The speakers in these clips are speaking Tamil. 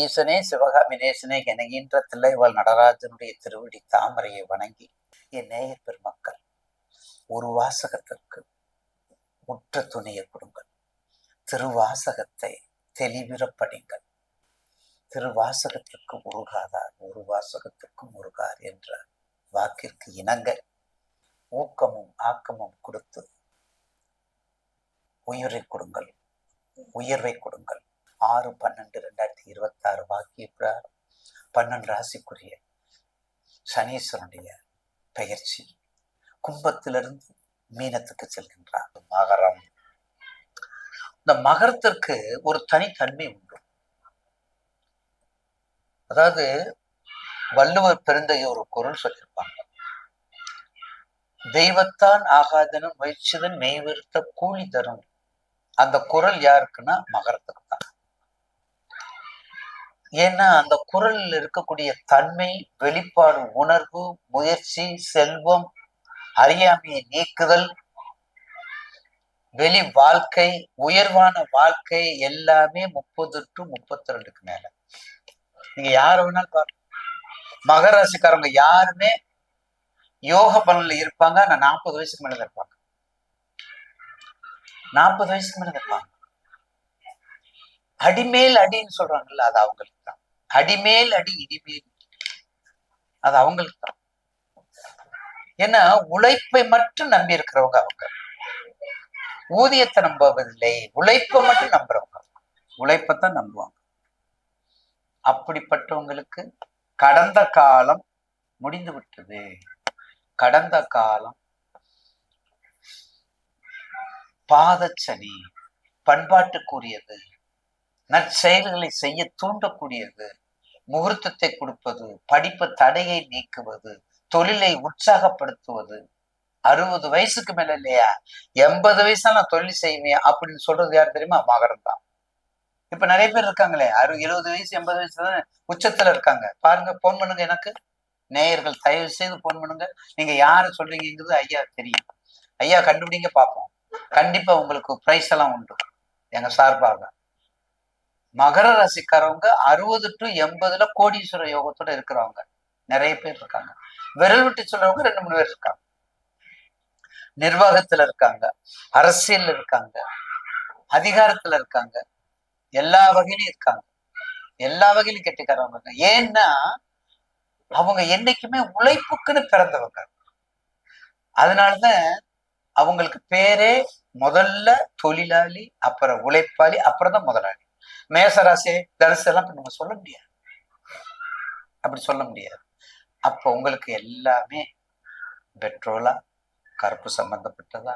ஈசனே சிவகாமி நேசனே என்கின்ற தில்லைவாழ் நடராஜனுடைய திருவடி தாமரையை வணங்கி என் நேயர் பெருமக்கள் ஒரு வாசகத்திற்கு உற்ற துணையை கொடுங்கள். திருவாசகத்தை தெளிவிற படிங்கள். திருவாசகத்திற்கு முருகாதார், ஒரு வாசகத்திற்கு முருகார் என்ற வாக்கிற்கு இணங்க ஊக்கமும் ஆக்கமும் கொடுத்து உயர்வை கொடுங்கள். 6/12/2026 வாக்கிய பிரகாரம் 12 ராசிக்குரிய சனீஸ்வரனுடைய பெயர்ச்சி கும்பத்திலிருந்து மீனத்துக்கு செல்கின்றார். மகரம். இந்த மகரத்திற்கு ஒரு தனித்தன்மை உண்டு. அதாவது வள்ளுவர் பெருந்தைய ஒரு குரல் சொல்லியிருப்பாங்க, தெய்வத்தான் ஆகாதனும் முயற்சிதன் மெய்விருத்த கூலி தரும். அந்த குரல் யாருக்குன்னா மகரத்துக்கு தான். ஏன்னா அந்த குரலில் இருக்கக்கூடிய தன்மை, வெளிப்பாடு, உணர்வு, முயற்சி, செல்வம், அறியாமையை நீக்குதல், வெளி வாழ்க்கை, உயர்வான வாழ்க்கை எல்லாமே 30 to 32க்கு மேல. நீங்க யார வேணாலும் பாருங்க, மகர ராசிக்காரங்க யாருமே யோக பலன்ல இருப்பாங்க. நான் 40 வயசுக்கு மேல இருப்பாங்க. 40 வயசுக்கு மேல இருப்பாங்க. அடிமேல் அடின்னு சொல்றாங்கல்ல, அது அவங்களுக்கு தான். அடிமேல் அடி இடிமேல், அது அவங்களுக்கு தான். ஏன்னா உழைப்பை மட்டும் நம்பி இருக்கிறவங்க அவங்க. ஊதியத்தை நம்பவில்லை, உழைப்பை மட்டும் நம்புறவங்க. உழைப்பத்தான் நம்புவாங்க. அப்படிப்பட்டவங்களுக்கு கடந்த காலம் முடிந்து விட்டது. கடந்த காலம் பாதச்சனி, பண்பாட்டுக்குரியது, நற்செயல்களை செய்ய தூண்டக்கூடியது, முகூர்த்தத்தை கொடுப்பது, படிப்பு தடையை நீக்குவது, தொழிலை உற்சாகப்படுத்துவது. 60 வயசுக்கு மேல இல்லையா, 80 வயசா நான் தொழில் செய்வேன் அப்படின்னு சொல்றது யார் தெரியுமா? மகரம் தான். இப்ப நிறைய பேர் இருக்காங்களே, 70 வயசு 80 வயசுல உச்சத்துல இருக்காங்க. பாருங்க, போன் பண்ணுங்க எனக்கு. நேயர்கள் தயவு செய்து போன் பண்ணுங்க. நீங்க யாரு சொல்றீங்கிறது ஐயா தெரியும். ஐயா கண்டுபிடிங்க பார்ப்போம். கண்டிப்பா உங்களுக்கு பிரைஸ் எல்லாம் உண்டு எங்க சார்பாக. மகர ராசிக்காரவங்க 60 to 80ல கோடீஸ்வர யோகத்தோட இருக்கிறவங்க நிறைய பேர் இருக்காங்க. விரல் விட்டு சொல்றவங்க 2-3 பேர் இருக்காங்க. நிர்வாகத்துல இருக்காங்க, அரசியல் இருக்காங்க, அதிகாரத்துல இருக்காங்க, எல்லா வகையிலும் இருக்காங்க. எல்லா வகையிலும் கெட்டிக்காரவங்க. ஏன்னா அவங்க என்னைக்குமே உழைப்புக்குன்னு பிறந்தவங்க. அதனாலதான் அவங்களுக்கு பேரே முதல்ல தொழிலாளி, அப்புறம் உழைப்பாளி, அப்புறம் தான் முதலாளி. மேசராசி, தனுசு எல்லாம் நம்ம சொல்ல முடியாது, அப்படி சொல்ல முடியாது. அப்ப உங்களுக்கு எல்லாமே பெட்ரோலா, கருப்பு சம்பந்தப்பட்டதா,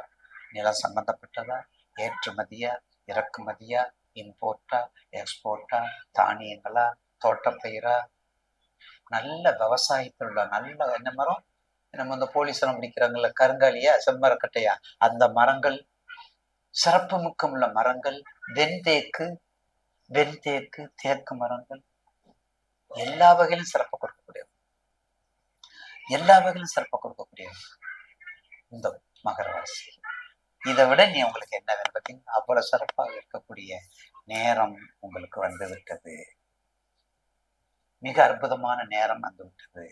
நிலம் சம்பந்தப்பட்டதா, ஏற்றுமதியா, இறக்குமதியா, இம்போர்ட்டா, எக்ஸ்போர்ட்டா, தானியங்களா, தோட்டப்பயிரா, நல்ல விவசாயத்திலுள்ள நல்ல என்ன மரம், நம்ம இந்த போலீஸ் எல்லாம் பிடிக்கிறாங்கல்ல, கருங்காலியா, செம்மரக்கட்டையா, அந்த மரங்கள், சிறப்பு மிக்கம் உள்ள மரங்கள், வெண்தேக்கு, தேக்கு மரங்கள், எல்லா வகையிலும் சிறப்பு கொடுக்கக்கூடியது. எல்லா வகையிலும் சிறப்பு கொடுக்கக்கூடியது இந்த மகர ராசி. இதை விட நீ உங்களுக்கு என்ன வேணும் பார்த்தீங்கன்னா, அவ்வளவு சிறப்பாக இருக்கக்கூடிய நேரம் உங்களுக்கு வந்து விட்டது. மிக அற்புதமான நேரம் வந்து விட்டது.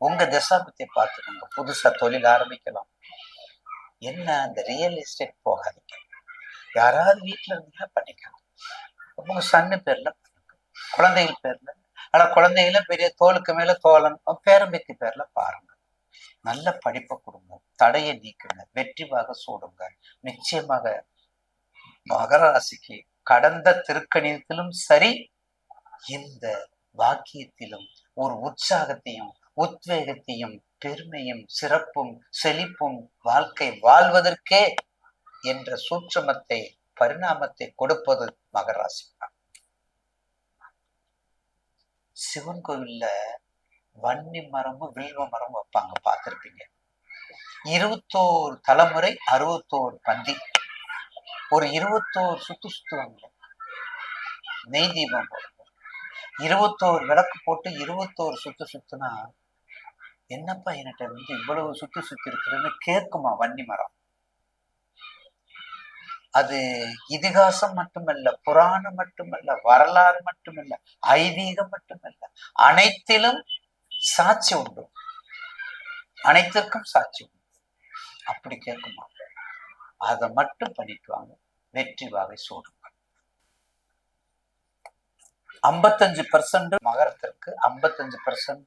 உங்க தசாபத்தை பார்த்துக்கோங்க. புதுசா தொழில் ஆரம்பிக்கலாம். என்ன, அந்த ரியல் எஸ்டேட் போகாதீங்க. யாராவது வீட்டுல இருந்தீங்கன்னா பண்ணிக்கலாம். உங்க சன்னு பேர்ல பண்ணுங்க, குழந்தைகள் பேர்ல. ஆனா குழந்தைகள பெரிய தோளுக்கு மேல தோழன், பேரம்பேத்தி பேர்ல பாருங்க. நல்ல படிப்பை கொடுங்க, தடையை நீக்குங்க, வெற்றிவாக சூடுங்க. நிச்சயமாக மகர ராசிக்கு கடந்த திருக்கணிதத்திலும் சரி, இந்த வாக்கியத்திலும் ஒரு உற்சாகத்தையும் உத்வேகத்தையும் பெருமையும் சிறப்பும் செழிப்பும் வாழ்க்கை வாழ்வதற்கே என்ற சூட்சமத்தை பரிணாமத்தை கொடுப்பது மகர ராசி. சிவன் கோவில்ல வன்னி மரமும் வில்வ மரமும் வைப்பாங்க, பார்த்திருப்பீங்க. 21 தலைமுறை 61 பந்தி, ஒரு 21 சுத்துவாங்க. நெய் தீபம் போடுங்க, 21 விளக்கு போட்டு 21 சுத்துனா, என்னப்பா என்கிட்ட வந்து இவ்வளவு சுத்தி இருக்கிறதுன்னு கேட்குமா வன்னி மரம். அது இதிகாசம் மட்டுமல்ல, புராணம் மட்டுமல்ல, வரலாறு மட்டுமல்ல, ஐதீகம் மட்டுமல்ல, அனைத்திலும் சாட்சி உண்டு. அனைத்திற்கும் சாட்சி உண்டு. அப்படி கேட்குமா? அதை மட்டும் பண்ணிட்டு வாங்க, வெற்றி வாகை சூடும். 55% மகரத்திற்கு, 55%